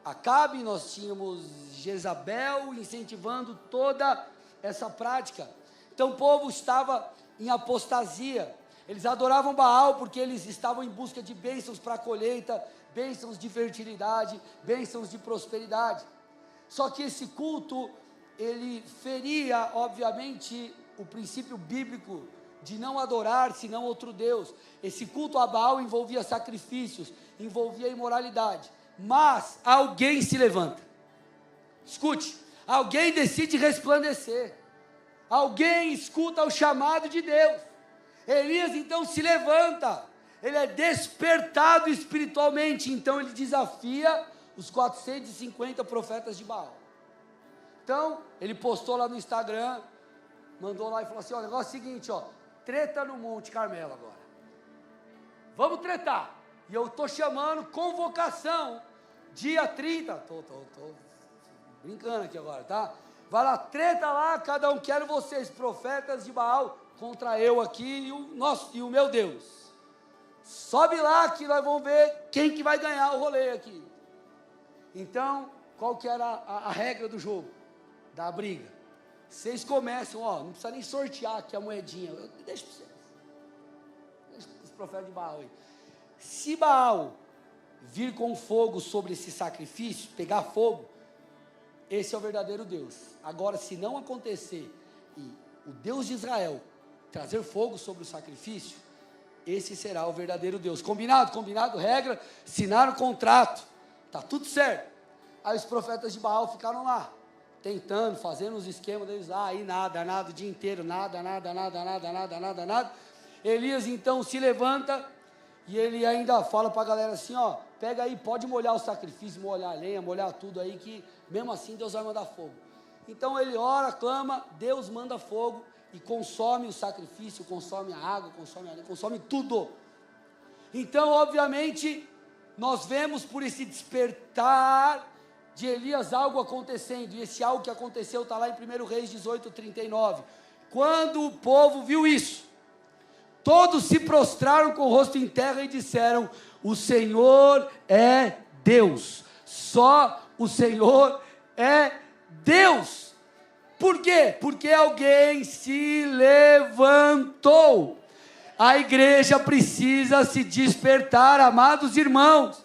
Acabe, nós tínhamos Jezabel, incentivando toda essa prática. Então o povo estava em apostasia, eles adoravam Baal, porque eles estavam em busca de bênçãos para a colheita, bênçãos de fertilidade, bênçãos de prosperidade. Só que esse culto, ele feria, obviamente, o princípio bíblico de não adorar senão outro Deus. Esse culto a Baal envolvia sacrifícios, envolvia imoralidade. Mas alguém se levanta, escute, alguém decide resplandecer, alguém escuta o chamado de Deus. Elias então se levanta, ele é despertado espiritualmente, então ele desafia os 450 profetas de Baal. Então, ele postou lá no Instagram, mandou lá e falou assim, ó, o negócio é o seguinte, ó, treta no Monte Carmelo agora, vamos tretar, e eu estou chamando convocação, dia 30, tô brincando aqui agora, tá? Vai lá, treta lá, cada um, quero vocês, profetas de Baal, contra eu aqui e o meu Deus. Sobe lá que nós vamos ver quem que vai ganhar o rolê aqui. Então, qual que era a regra do jogo? Da briga. Vocês começam, ó, não precisa nem sortear aqui a moedinha. Deixa para vocês. Deixa os profetas de Baal aí. Se Baal vir com fogo sobre esse sacrifício, pegar fogo, esse é o verdadeiro Deus. Agora, se não acontecer e o Deus de Israel trazer fogo sobre o sacrifício, esse será o verdadeiro Deus. Combinado? Combinado, regra, assinaram o contrato. Tá tudo certo. Aí os profetas de Baal ficaram lá, tentando, fazendo os esquemas deles lá, aí nada o dia inteiro, nada. Elias então se levanta, e ele ainda fala para a galera assim, ó, pega aí, pode molhar o sacrifício, molhar a lenha, molhar tudo aí, que mesmo assim Deus vai mandar fogo. Então ele ora, clama, Deus manda fogo, e consome o sacrifício, consome a água, consome a lenha, consome tudo. Então, obviamente, nós vemos por esse despertar de Elias algo acontecendo, e esse algo que aconteceu está lá em 1 Reis 18:39. Quando o povo viu isso, todos se prostraram com o rosto em terra e disseram: o Senhor é Deus, só o Senhor é Deus. Por quê? Porque alguém se levantou. A igreja precisa se despertar, amados irmãos.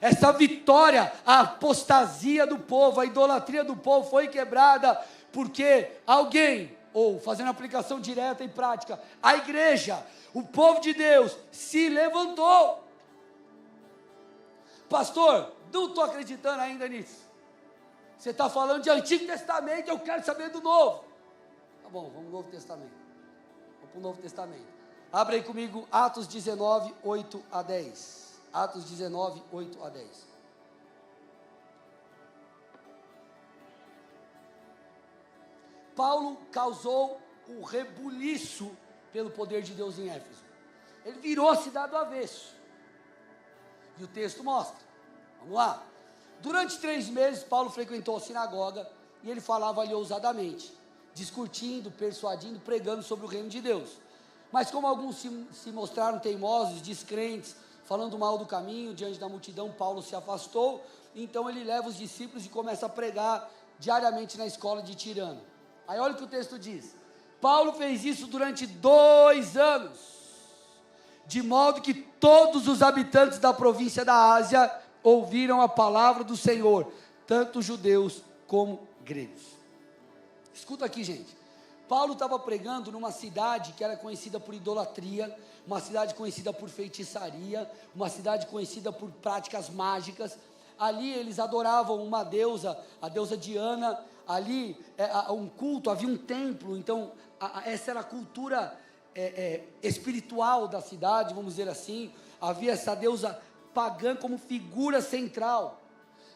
Essa vitória, a apostasia do povo, a idolatria do povo foi quebrada, porque alguém, ou fazendo aplicação direta e prática, a igreja, o povo de Deus, se levantou. Pastor, não estou acreditando ainda nisso. Você está falando de Antigo Testamento, eu quero saber do Novo. Tá bom, vamos ao Novo Testamento. Vamos para o Novo Testamento. Abre aí comigo Atos 19, 8 a 10. Atos 19, 8 a 10. Paulo causou um rebuliço pelo poder de Deus em Éfeso. Ele virou a cidade do avesso. E o texto mostra. Vamos lá. Durante 3 meses, Paulo frequentou a sinagoga e ele falava ali ousadamente, discutindo, persuadindo, pregando sobre o reino de Deus. Mas como alguns se mostraram teimosos, descrentes, falando mal do caminho, diante da multidão, Paulo se afastou. Então ele leva os discípulos e começa a pregar diariamente na escola de Tirano. Aí olha o que o texto diz. Paulo fez isso durante 2 anos, de modo que todos os habitantes da província da Ásia ouviram a palavra do Senhor, tanto judeus como gregos. Escuta aqui, gente. Paulo estava pregando numa cidade que era conhecida por idolatria, uma cidade conhecida por feitiçaria, uma cidade conhecida por práticas mágicas. Ali eles adoravam uma deusa, a deusa Diana. Ali um culto, havia um templo. Então essa era a cultura espiritual da cidade, vamos dizer assim. Havia essa deusa pagã como figura central.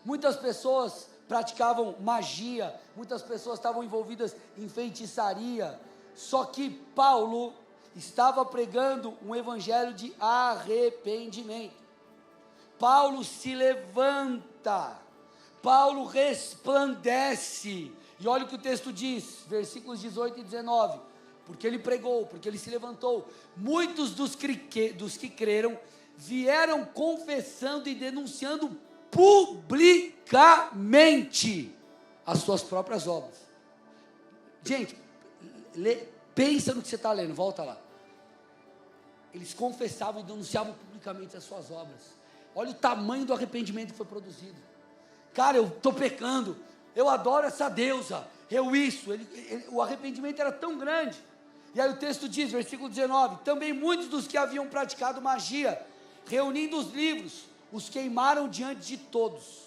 Muitas pessoas praticavam magia, muitas pessoas estavam envolvidas em feitiçaria. Só que Paulo estava pregando um evangelho de arrependimento. Paulo se levanta, Paulo resplandece, e olha o que o texto diz, versículos 18 e 19, porque ele pregou, porque ele se levantou, muitos dos que creram, vieram confessando e denunciando publicamente as suas próprias obras. Gente, pensa no que você está lendo, volta lá. Eles confessavam e denunciavam publicamente as suas obras. Olha o tamanho do arrependimento que foi produzido. Cara, eu estou pecando, eu adoro essa deusa, o arrependimento era tão grande. E aí o texto diz, versículo 19, também muitos dos que haviam praticado magia, reunindo os livros, os queimaram diante de todos.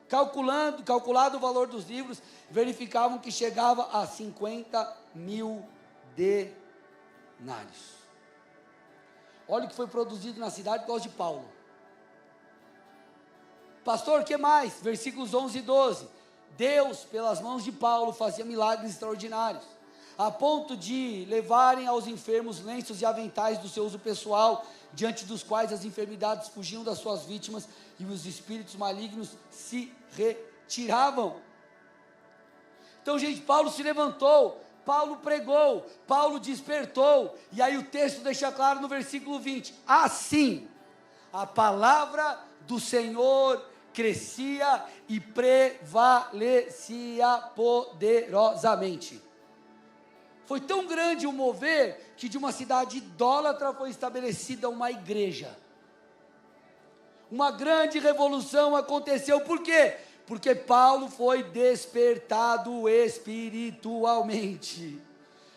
Calculado o valor dos livros, verificavam que chegava a 50.000 denários. Olha o que foi produzido na cidade por causa de Paulo. Pastor, o que mais? Versículos 11 e 12. Deus, pelas mãos de Paulo, fazia milagres extraordinários, a ponto de levarem aos enfermos lenços e aventais do seu uso pessoal, diante dos quais as enfermidades fugiam das suas vítimas e os espíritos malignos se retiravam. Então, gente, Paulo se levantou, Paulo pregou, Paulo despertou, e aí o texto deixa claro no versículo 20, assim, a palavra do Senhor crescia e prevalecia poderosamente. Foi tão grande o mover, que de uma cidade idólatra foi estabelecida uma igreja. Uma grande revolução aconteceu, por quê? Porque Paulo foi despertado espiritualmente.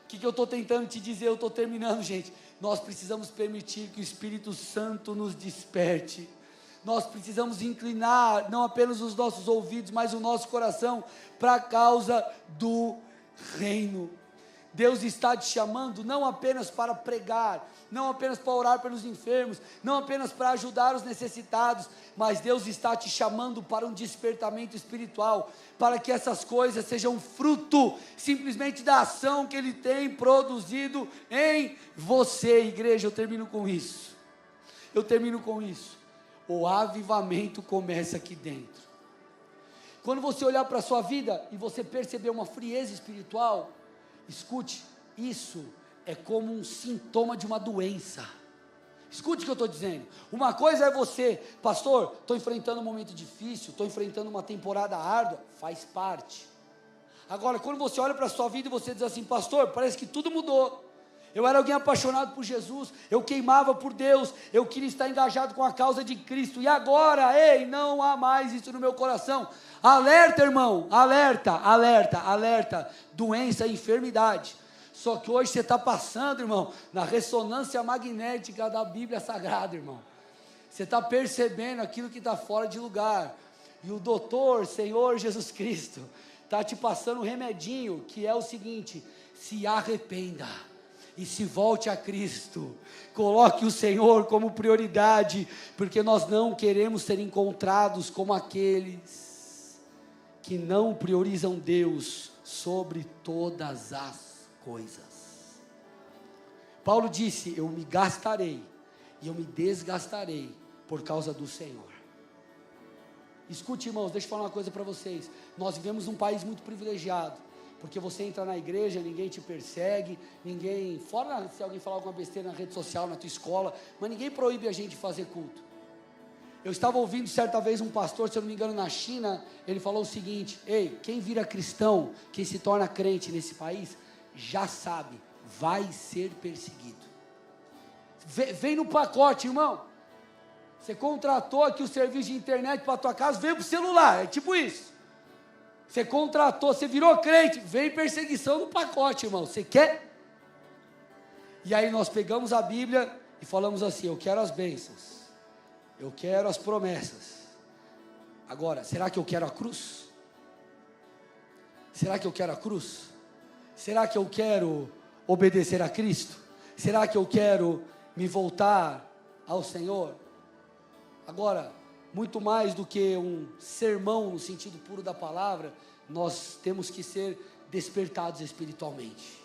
O que eu estou tentando te dizer? Eu estou terminando, gente. Nós precisamos permitir que o Espírito Santo nos desperte. nós precisamos inclinar não apenas os nossos ouvidos, mas o nosso coração para a causa do reino. Deus está te chamando não apenas para pregar, não apenas para orar pelos enfermos, não apenas para ajudar os necessitados, mas Deus está te chamando para um despertamento espiritual, para que essas coisas sejam fruto simplesmente da ação que Ele tem produzido em você. Igreja, eu termino com isso. O avivamento começa aqui dentro. Quando você olhar para a sua vida e você perceber uma frieza espiritual, escute, isso é como um sintoma de uma doença. Escute o que eu estou dizendo. Uma coisa é você, pastor, estou enfrentando um momento difícil, estou enfrentando uma temporada árdua, faz parte. Agora, quando você olha para a sua vida e você diz assim, pastor, parece que tudo mudou. Eu era alguém apaixonado por Jesus, eu queimava por Deus, eu queria estar engajado com a causa de Cristo, e agora, ei, não há mais isso no meu coração. Alerta, irmão, alerta, doença e enfermidade. Só que hoje você está passando, irmão, na ressonância magnética da Bíblia Sagrada, irmão. Você está percebendo aquilo que está fora de lugar, e o doutor, Senhor Jesus Cristo, está te passando um remedinho, que é o seguinte: se arrependa e se volte a Cristo, coloque o Senhor como prioridade, porque nós não queremos ser encontrados como aqueles que não priorizam Deus sobre todas as coisas. Paulo disse, eu me gastarei e eu me desgastarei por causa do Senhor. Escute, irmãos, deixa eu falar uma coisa para vocês, nós vivemos num país muito privilegiado, porque você entra na igreja, ninguém te persegue, fora se alguém falar alguma besteira na rede social, na tua escola, mas ninguém proíbe a gente de fazer culto. Eu estava ouvindo certa vez um pastor, se eu não me engano na China, ele falou o seguinte, ei, quem vira cristão, quem se torna crente nesse país, já sabe, vai ser perseguido. Vem no pacote, irmão. Você contratou aqui o serviço de internet para a tua casa, veio para o celular, é tipo isso. Você contratou, você virou crente, vem perseguição no pacote, irmão, você quer? E aí nós pegamos a Bíblia e falamos assim, eu quero as bênçãos, eu quero as promessas. Agora, será que eu quero a cruz? Será que eu quero a cruz? Será que eu quero obedecer a Cristo? Será que eu quero me voltar ao Senhor? Agora, muito mais do que um sermão no sentido puro da palavra, nós temos que ser despertados espiritualmente.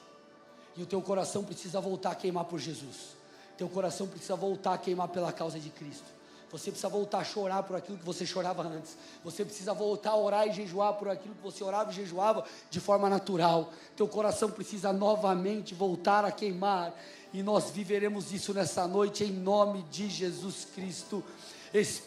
E o teu coração precisa voltar a queimar por Jesus. Teu coração precisa voltar a queimar pela causa de Cristo. Você precisa voltar a chorar por aquilo que você chorava antes. Você precisa voltar a orar e jejuar por aquilo que você orava e jejuava de forma natural. Teu coração precisa novamente voltar a queimar. E nós viveremos isso nessa noite em nome de Jesus Cristo.